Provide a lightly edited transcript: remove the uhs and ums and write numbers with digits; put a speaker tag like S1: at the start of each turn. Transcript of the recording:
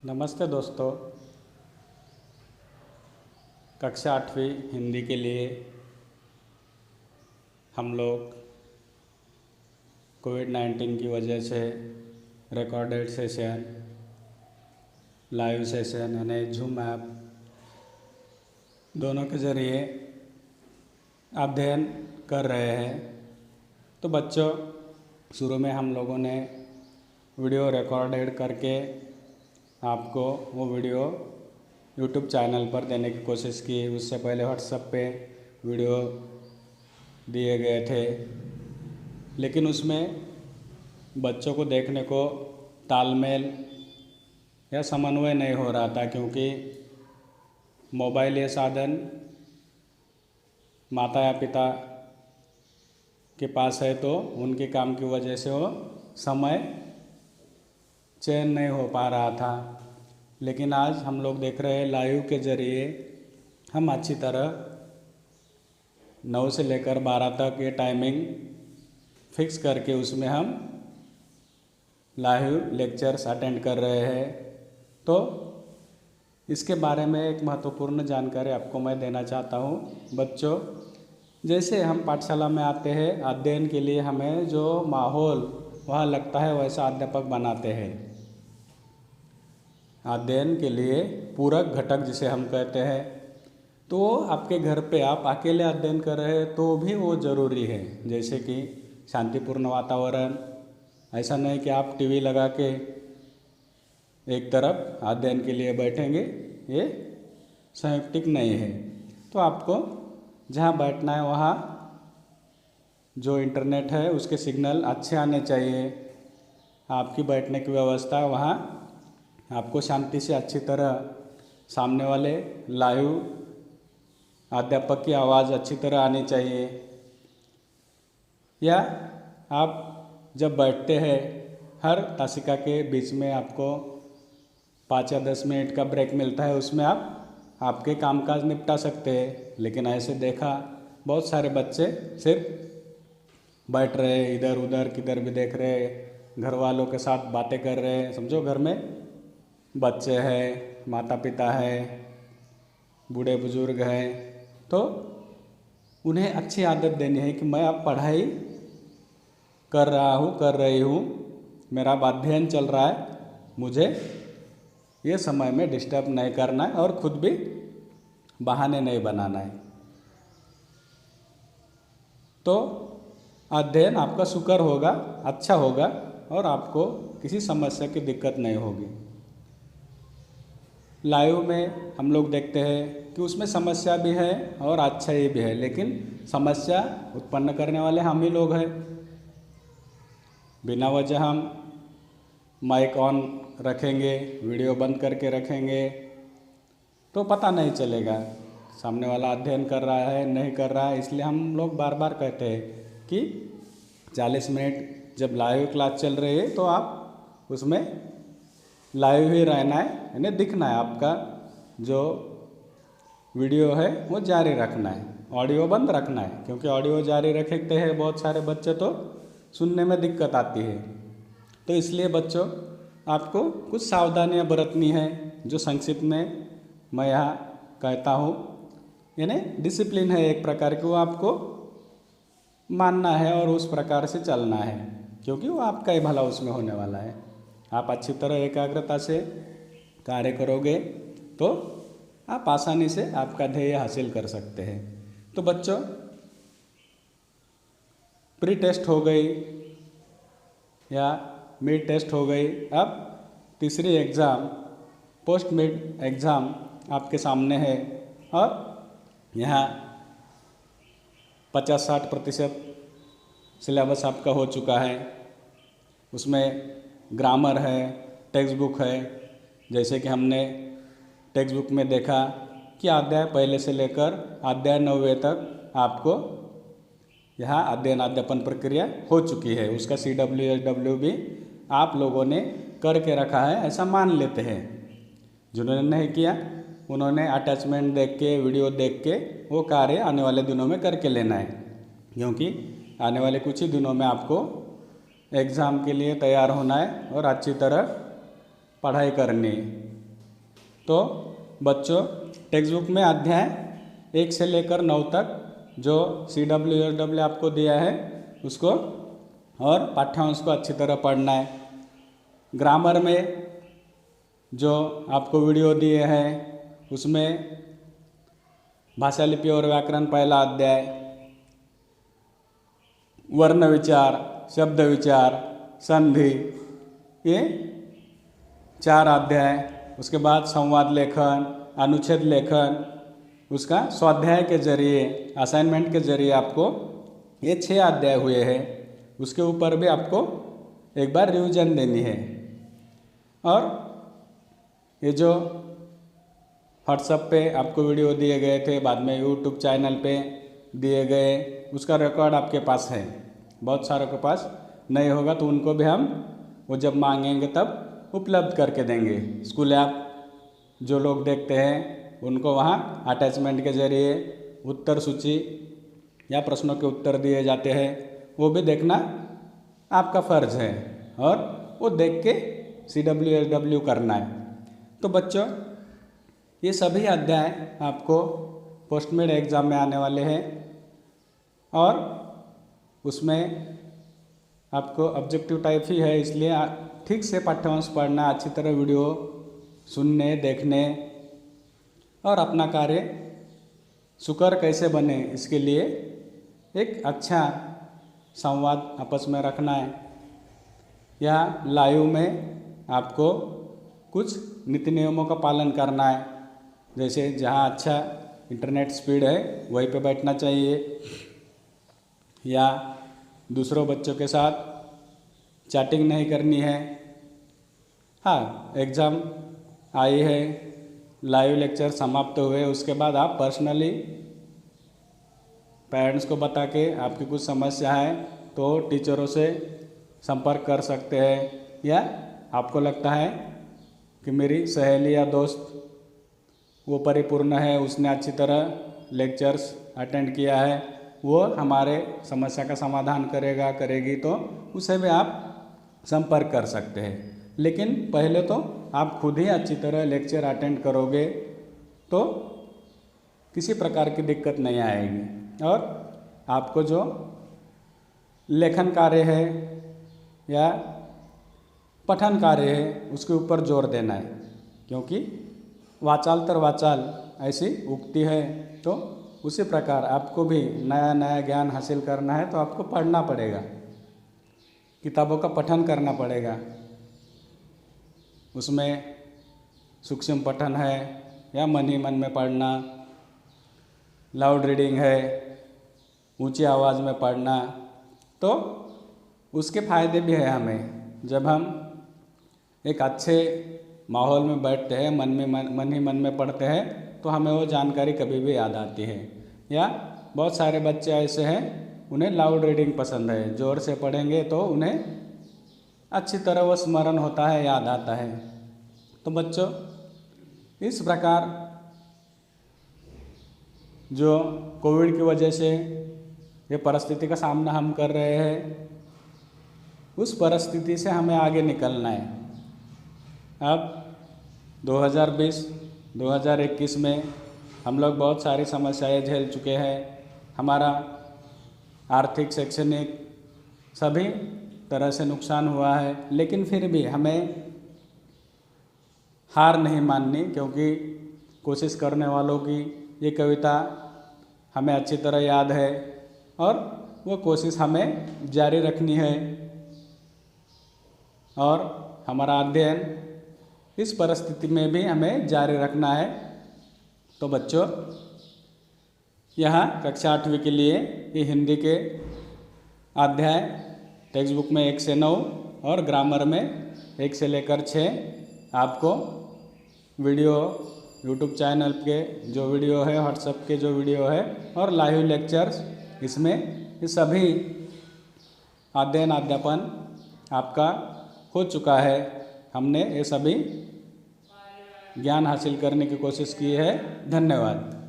S1: नमस्ते दोस्तों। कक्षा 8वीं हिंदी के लिए हम लोग कोविड-19 की वजह से रिकॉर्डेड सेशन, लाइव सेशन यानी जूम ऐप दोनों के ज़रिए अध्ययन कर रहे हैं। तो बच्चों, शुरू में हम लोगों ने वीडियो रिकॉर्डेड करके आपको वो वीडियो यूट्यूब चैनल पर देने की कोशिश की। उससे पहले व्हाट्सएप पे वीडियो दिए गए थे, लेकिन उसमें बच्चों को देखने को तालमेल या समन्वय नहीं हो रहा था, क्योंकि मोबाइल ये साधन माता या पिता के पास है तो उनके काम की वजह से वो समय चयन नहीं हो पा रहा था। लेकिन आज हम लोग देख रहे हैं लाइव के ज़रिए हम अच्छी तरह 9 से लेकर 12 तक ये टाइमिंग फिक्स करके उसमें हम लाइव लेक्चर्स अटेंड कर रहे हैं। तो इसके बारे में एक महत्वपूर्ण जानकारी आपको मैं देना चाहता हूँ। बच्चों, जैसे हम पाठशाला में आते हैं, अध्ययन के लिए हमें जो माहौल वहाँ लगता है वैसा अध्यापक बनाते हैं। अध्ययन के लिए पूरक घटक जिसे हम कहते हैं, तो आपके घर पे आप अकेले अध्ययन कर रहे हैं तो भी वो ज़रूरी है। जैसे कि शांतिपूर्ण वातावरण, ऐसा नहीं कि आप टीवी लगा के एक तरफ अध्ययन के लिए बैठेंगे, ये संयुक्तिक नहीं है। तो आपको जहाँ बैठना है वहाँ जो इंटरनेट है उसके सिग्नल अच्छे आने चाहिए। आपकी बैठने की व्यवस्था वहाँ आपको शांति से अच्छी तरह सामने वाले लाइव अध्यापक की आवाज़ अच्छी तरह आनी चाहिए। या आप जब बैठते हैं, हर तासिका के बीच में आपको 5 या 10 मिनट का ब्रेक मिलता है, उसमें आप आपके कामकाज निपटा सकते हैं। लेकिन ऐसे देखा बहुत सारे बच्चे सिर्फ बैठ रहे हैं, इधर उधर किधर भी देख रहे हैं, घर वालों के साथ बातें कर रहे हैं। समझो घर में बच्चे हैं, माता पिता हैं, बूढ़े बुजुर्ग हैं, तो उन्हें अच्छी आदत देनी है कि मैं अब पढ़ाई कर रहा हूँ, कर रही हूँ, मेरा अध्ययन चल रहा है, मुझे ये समय में डिस्टर्ब नहीं करना है और खुद भी बहाने नहीं बनाना है। तो अध्ययन आपका सुकर होगा, अच्छा होगा और आपको किसी समस्या की दिक्कत नहीं होगी। लाइव में हम लोग देखते हैं कि उसमें समस्या भी है और अच्छाई भी है, लेकिन समस्या उत्पन्न करने वाले हम ही लोग हैं। बिना वजह हम माइक ऑन रखेंगे, वीडियो बंद करके रखेंगे, तो पता नहीं चलेगा सामने वाला अध्ययन कर रहा है नहीं कर रहा है। इसलिए हम लोग बार बार कहते हैं कि 40 मिनट जब लाइव क्लास चल रही है तो आप उसमें लाइव ही रहना है, यानी दिखना है, आपका जो वीडियो है वो जारी रखना है, ऑडियो बंद रखना है। क्योंकि ऑडियो जारी रखते हैं बहुत सारे बच्चे तो सुनने में दिक्कत आती है। तो इसलिए बच्चों, आपको कुछ सावधानियां बरतनी है, जो संक्षिप्त में मैं यहाँ कहता हूँ। यानी डिसिप्लिन है एक प्रकार की, वो आपको मानना है और उस प्रकार से चलना है, क्योंकि वो आपका ही भला उसमें होने वाला है। आप अच्छी तरह एकाग्रता से कार्य करोगे तो आप आसानी से आपका ध्येय हासिल कर सकते हैं। तो बच्चों, प्री टेस्ट हो गई या मिड टेस्ट हो गई, अब तीसरी एग्ज़ाम पोस्ट मिड एग्ज़ाम आपके सामने है और यहाँ 50-60% सिलेबस आपका हो चुका है। उसमें ग्रामर है, टेक्स्ट बुक है। जैसे कि हमने टेक्स्ट बुक में देखा कि अध्याय पहले से लेकर अध्याय 9वें तक आपको यहाँ अध्ययन अध्यापन प्रक्रिया हो चुकी है। उसका CWSW भी आप लोगों ने करके रखा है, ऐसा मान लेते हैं। जिन्होंने नहीं किया उन्होंने अटैचमेंट देख के, वीडियो देख के वो कार्य आने वाले दिनों में करके लेना है, क्योंकि आने वाले कुछ ही दिनों में आपको एग्ज़ाम के लिए तैयार होना है और अच्छी तरह पढ़ाई करनी। तो बच्चों टेक्स्ट बुक में अध्याय 1 से लेकर 9 तक जो CWSW आपको दिया है उसको और पाठ्यांश को अच्छी तरह पढ़ना है। ग्रामर में जो आपको वीडियो दिए हैं उसमें भाषा लिपि और व्याकरण पहला अध्याय, वर्ण विचार, शब्द विचार, संधि, ये 4 अध्याय। उसके बाद संवाद लेखन, अनुच्छेद लेखन, उसका स्वाध्याय के जरिए, असाइनमेंट के जरिए आपको ये 6 अध्याय हुए हैं। उसके ऊपर भी आपको एक बार रिवीजन देनी है। और ये जो व्हाट्सएप पे आपको वीडियो दिए गए थे, बाद में यूट्यूब चैनल पे दिए गए, उसका रिकॉर्ड आपके पास है। बहुत सारों के पास नहीं होगा तो उनको भी हम वो जब मांगेंगे तब उपलब्ध करके देंगे। स्कूल ऐप जो लोग देखते हैं उनको वहाँ अटैचमेंट के जरिए उत्तर सूची या प्रश्नों के उत्तर दिए जाते हैं, वो भी देखना आपका फ़र्ज है और वो देख के CWSW करना है। तो बच्चों ये सभी अध्याय आपको पोस्टमेड एग्ज़ाम में आने वाले हैं और उसमें आपको ऑब्जेक्टिव टाइप ही है, इसलिए ठीक से पाठ्यांश पढ़ना, अच्छी तरह वीडियो सुनने, देखने और अपना कार्य सुकर कैसे बने इसके लिए एक अच्छा संवाद आपस में रखना है। या लाइव में आपको कुछ नीति नियमों का पालन करना है, जैसे जहाँ अच्छा इंटरनेट स्पीड है वहीं पे बैठना चाहिए, या दूसरों बच्चों के साथ चैटिंग नहीं करनी है। हाँ, एग्ज़ाम आई है, लाइव लेक्चर समाप्त हुए, उसके बाद आप पर्सनली पेरेंट्स को बता के आपकी कुछ समस्या है तो टीचरों से संपर्क कर सकते हैं। या आपको लगता है कि मेरी सहेली या दोस्त वो परिपूर्ण है, उसने अच्छी तरह लेक्चर्स अटेंड किया है, वो हमारे समस्या का समाधान करेगी, तो उसे भी आप संपर्क कर सकते हैं। लेकिन पहले तो आप खुद ही अच्छी तरह लेक्चर अटेंड करोगे तो किसी प्रकार की दिक्कत नहीं आएगी। और आपको जो लेखन कार्य है या पठन कार्य है उसके ऊपर जोर देना है, क्योंकि वाचाल तर वाचाल ऐसी उक्ति है। तो उसी प्रकार आपको भी नया नया ज्ञान हासिल करना है तो आपको पढ़ना पड़ेगा, किताबों का पठन करना पड़ेगा। उसमें सूक्ष्म पठन है या मन ही मन में पढ़ना, लाउड रीडिंग है, ऊंची आवाज़ में पढ़ना, तो उसके फ़ायदे भी है हमें। जब हम एक अच्छे माहौल में बैठते हैं, मन ही मन में पढ़ते हैं, तो हमें वो जानकारी कभी भी याद आती है। या बहुत सारे बच्चे ऐसे हैं उन्हें लाउड रीडिंग पसंद है, ज़ोर से पढ़ेंगे तो उन्हें अच्छी तरह वो स्मरण होता है, याद आता है। तो बच्चों इस प्रकार जो कोविड की वजह से ये परिस्थिति का सामना हम कर रहे हैं, उस परिस्थिति से हमें आगे निकलना है। अब 2020-2021 में हम लोग बहुत सारी समस्याएं झेल चुके हैं। हमारा आर्थिक, शैक्षणिक सभी तरह से नुकसान हुआ है, लेकिन फिर भी हमें हार नहीं माननी, क्योंकि कोशिश करने वालों की ये कविता हमें अच्छी तरह याद है और वो कोशिश हमें जारी रखनी है। और हमारा अध्ययन इस परिस्थिति में भी हमें जारी रखना है। तो बच्चों यहाँ कक्षा 8वीं के लिए ये हिंदी के अध्याय टेक्स्ट बुक में 1 से 9 और ग्रामर में 1 से लेकर 6 आपको वीडियो यूट्यूब चैनल के जो वीडियो है, व्हाट्सएप के जो वीडियो है और लाइव लेक्चर्स, इसमें ये सभी अध्ययन अध्यापन आपका हो चुका है। हमने ये सभी ज्ञान हासिल करने की कोशिश की है। धन्यवाद।